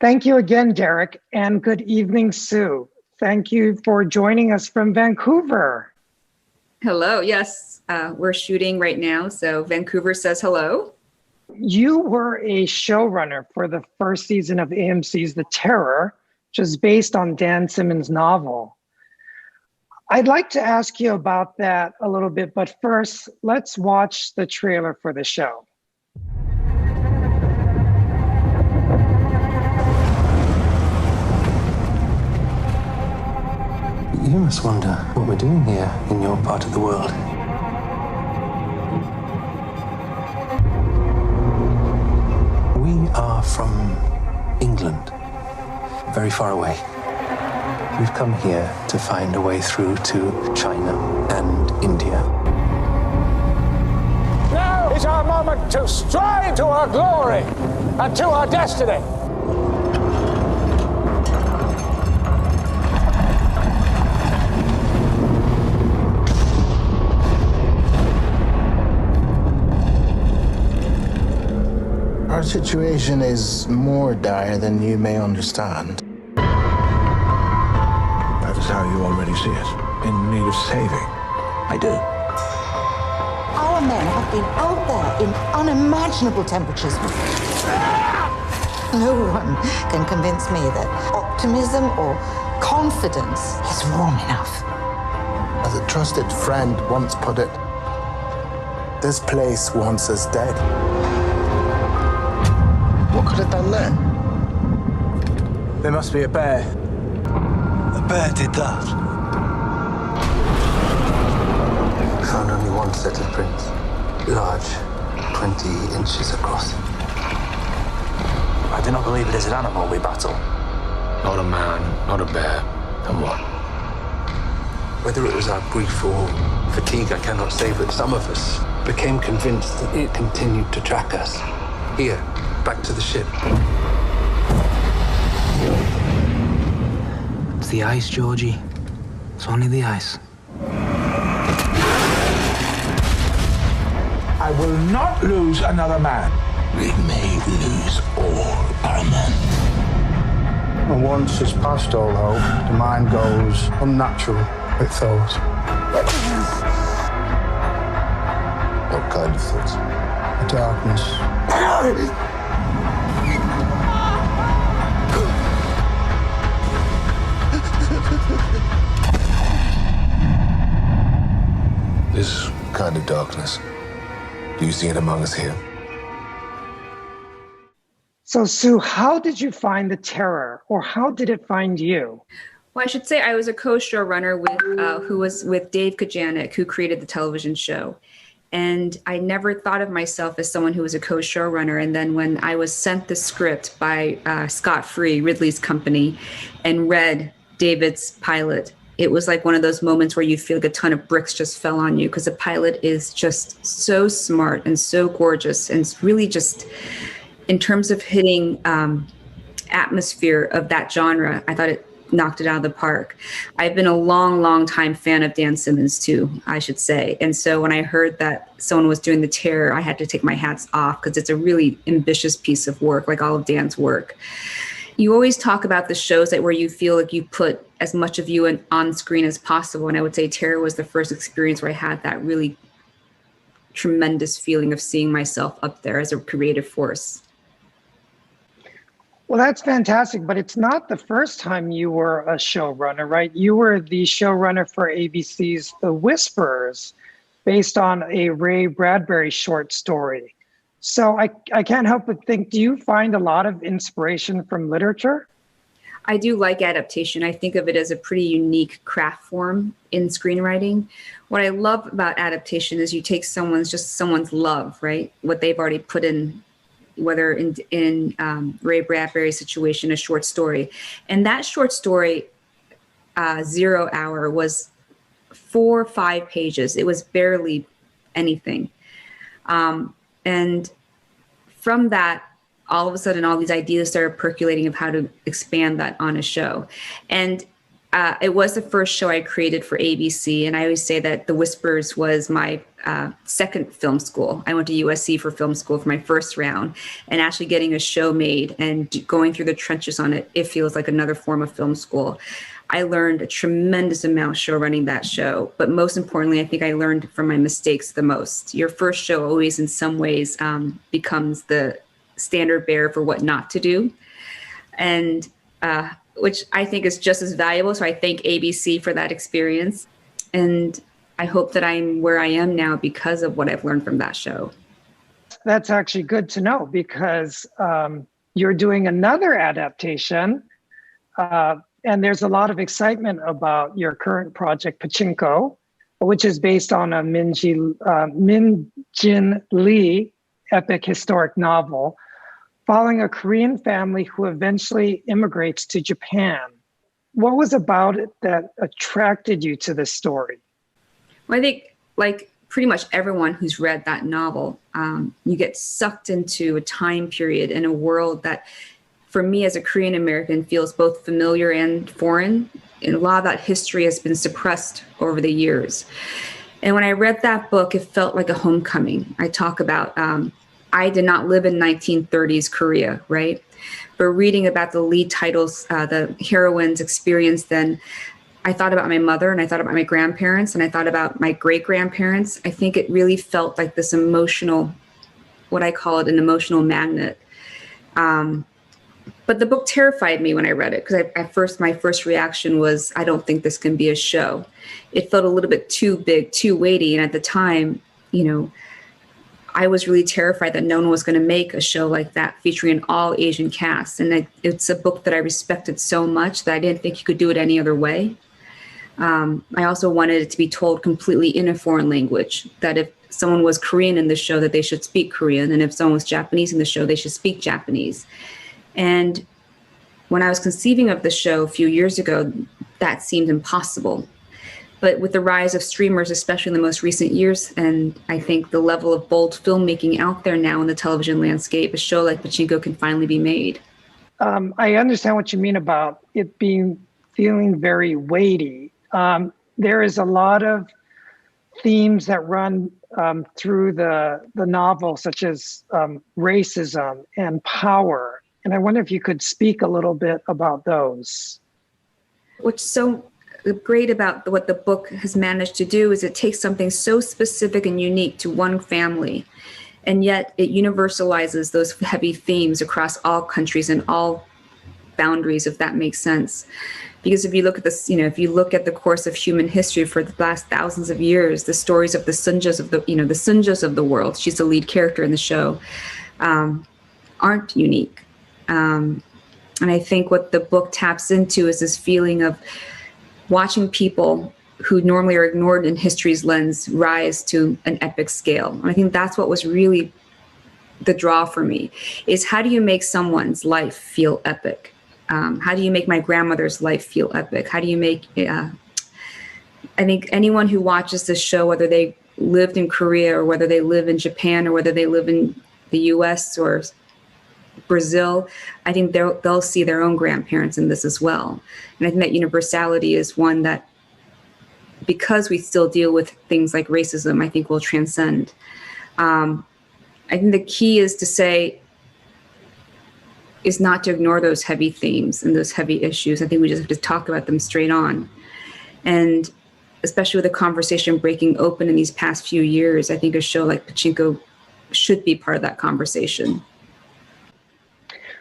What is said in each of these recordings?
Thank you again, Derek, and good evening, Sue. Thank you for joining us from Vancouver. Hello, yes, we're shooting right now, so Vancouver says hello. You were a showrunner for the first season of AMC's The Terror, which is based on Dan Simmons' novel. I'd like to ask you about that a little bit, but first, let's watch the trailer for the show. You must wonder what we're doing here in your part of the world. We are from England, very far away. We've come here to find a way through to China and India. Now is our moment to strive to our glory and to our destiny. Our situation is more dire than you may understand. That is how you already see it. In need of saving. I do. Our men have been out there in unimaginable temperatures. No one can convince me that optimism or confidence is wrong enough. As a trusted friend once put it, this place wants us dead. What could have done that? There must be a bear. A bear did that. We found only one set of prints. Large, 20 inches across. I do not believe it is an animal we battle. Not a man, not a bear. Then what? Whether it was our grief or fatigue, I cannot say, but some of us became convinced that it continued to track us. Here, back to the ship. It's the ice, Georgie. It's only the ice. I will not lose another man. We may lose all our men. And once it's past all hope, the mind goes unnatural, it thought. What kind of thoughts? The darkness. This kind of darkness, do you see it among us here? So, Sue, how did you find The Terror, or how did it find you? Well, I should say I was a co-showrunner with Dave Kajanik, who created the television show. And I never thought of myself as someone who was a co-showrunner. And then when I was sent the script by Scott Free, Ridley's company, and read David's pilot, it was like one of those moments where you feel like a ton of bricks just fell on you, because the pilot is just so smart and so gorgeous. And it's really just, in terms of hitting atmosphere of that genre, I thought it knocked it out of the park. I've been a long time fan of Dan Simmons too, I should say. And so when I heard that someone was doing The Terror, I had to take my hats off, because it's a really ambitious piece of work, like all of Dan's work. You always talk about the shows that where you feel like you put as much of you on screen as possible. And I would say Terror was the first experience where I had that really tremendous feeling of seeing myself up there as a creative force. Well, that's fantastic, but it's not the first time you were a showrunner, right? You were the showrunner for ABC's The Whisperers, based on a Ray Bradbury short story. So I can't help but think, do you find a lot of inspiration from literature? I do like adaptation. I think of it as a pretty unique craft form in screenwriting. What I love about adaptation is you take someone's love, right? What they've already put in, whether in Ray Bradbury's situation, a short story. And that short story, 0 Hour, was 4 or 5 pages. It was barely anything. And from that, all of a sudden, all these ideas started percolating of how to expand that on a show. And It was the first show I created for ABC, and I always say that The Whispers was my second film school. I went to USC for film school for my first round, and actually getting a show made and going through the trenches on it, it feels like another form of film school. I learned a tremendous amount show running that show, but most importantly, I think I learned from my mistakes the most. Your first show always in some ways becomes the standard bearer for what not to do, and which I think is just as valuable. So I thank ABC for that experience. And I hope that I'm where I am now because of what I've learned from that show. That's actually good to know, because you're doing another adaptation, and there's a lot of excitement about your current project, Pachinko, which is based on a Min Jin Lee epic historic novel, following a Korean family who eventually immigrates to Japan. What was about it that attracted you to this story? Well, I think, like pretty much everyone who's read that novel, you get sucked into a time period in a world that, for me as a Korean American, feels both familiar and foreign. And a lot of that history has been suppressed over the years. And when I read that book, it felt like a homecoming. I talk about, I did not live in 1930s Korea, right? But reading about the lead titles, the heroine's experience then, I thought about my mother, and I thought about my grandparents, and I thought about my great-grandparents. I think it really felt like this emotional, what I call it, an emotional magnet. But the book terrified me when I read it, because my first reaction was, I don't think this can be a show. It felt a little bit too big, too weighty. And at the time, I was really terrified that no one was going to make a show like that featuring an all Asian cast. And it's a book that I respected so much that I didn't think you could do it any other way. I also wanted it to be told completely in a foreign language, that if someone was Korean in the show, that they should speak Korean. And if someone was Japanese in the show, they should speak Japanese. And when I was conceiving of the show a few years ago, that seemed impossible. But with the rise of streamers, especially in the most recent years, and I think the level of bold filmmaking out there now in the television landscape, a show like Pachinko can finally be made. I understand what you mean about it feeling very weighty. There is a lot of themes that run through the novel, such as racism and power. And I wonder if you could speak a little bit about those. What's so great about what the book has managed to do is it takes something so specific and unique to one family, and yet it universalizes those heavy themes across all countries and all boundaries, if that makes sense. Because if you look at this, if you look at the course of human history for the last thousands of years, the stories of the Sunjas of the Sunjas of the world, she's the lead character in the show, aren't unique. And I think what the book taps into is this feeling of watching people who normally are ignored in history's lens rise to an epic scale. And I think that's what was really the draw for me, is how do you make someone's life feel epic? How do you make my grandmother's life feel epic? How do you make, I think anyone who watches this show, whether they lived in Korea or whether they live in Japan or whether they live in the US or Brazil, I think they'll see their own grandparents in this as well. And I think that universality is one that, because we still deal with things like racism, I think will transcend. I think the key is not to ignore those heavy themes and those heavy issues. I think we just have to talk about them straight on. And especially with the conversation breaking open in these past few years, I think a show like Pachinko should be part of that conversation.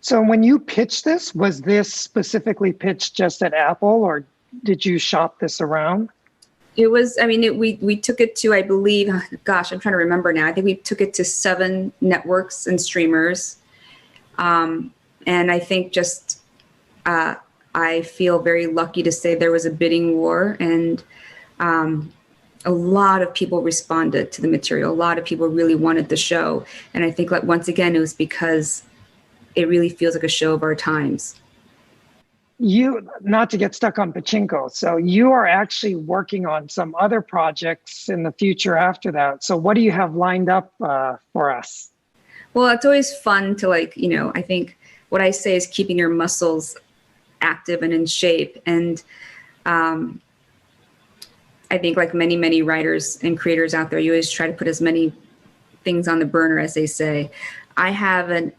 So when you pitched this, was this specifically pitched just at Apple, or did you shop this around? It was, we took it to, I believe, gosh, I'm trying to remember now. I think we took it to 7 networks and streamers. And I think just, I feel very lucky to say there was a bidding war, and a lot of people responded to the material. A lot of people really wanted the show. And I think, like, once again, it was because it really feels like a show of our times. You, not to get stuck on Pachinko, so you are actually working on some other projects in the future after that. So what do you have lined up for us? Well, it's always fun to, I think what I say is keeping your muscles active and in shape. And I think like many writers and creators out there, you always try to put as many things on the burner, as they say. I have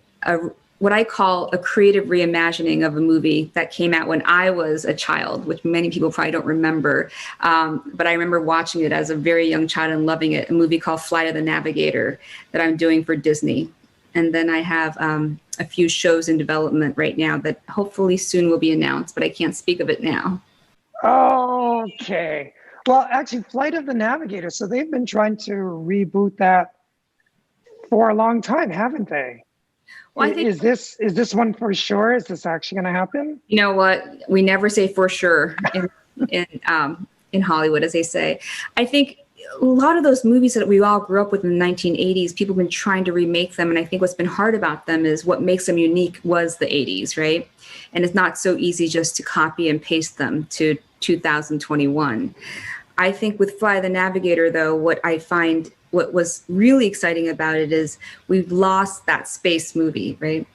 what I call a creative reimagining of a movie that came out when I was a child, which many people probably don't remember. But I remember watching it as a very young child and loving it, a movie called Flight of the Navigator that I'm doing for Disney. And then I have a few shows in development right now that hopefully soon will be announced, but I can't speak of it now. Okay. Well, actually, Flight of the Navigator, so they've been trying to reboot that for a long time, haven't they? Well, I think, is this one for sure? Is this actually going to happen? You know what? We never say for sure in Hollywood, as they say. I think a lot of those movies that we all grew up with in the 1980s, people have been trying to remake them. And I think what's been hard about them is what makes them unique was the 80s, right? And it's not so easy just to copy and paste them to 2021. I think with Fly the Navigator, though, what was really exciting about it is we've lost that space movie, right?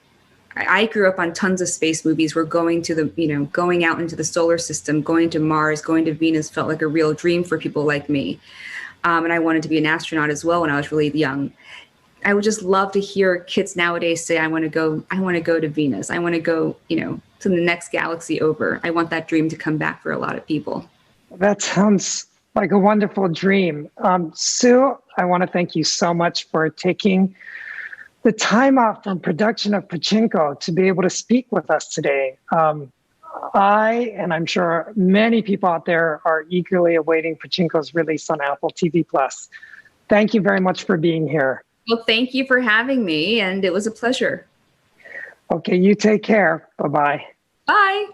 I grew up on tons of space movies where going out into the solar system, going to Mars, going to Venus felt like a real dream for people like me. And I wanted to be an astronaut as well when I was really young. I would just love to hear kids nowadays say, I want to go to Venus. I want to go, to the next galaxy over. I want that dream to come back for a lot of people. That sounds like a wonderful dream. Sue, I want to thank you so much for taking the time off from production of Pachinko to be able to speak with us today. I, and I'm sure many people out there, are eagerly awaiting Pachinko's release on Apple TV+. Thank you very much for being here. Well, thank you for having me, and it was a pleasure. Okay, you take care. Bye-bye. Bye.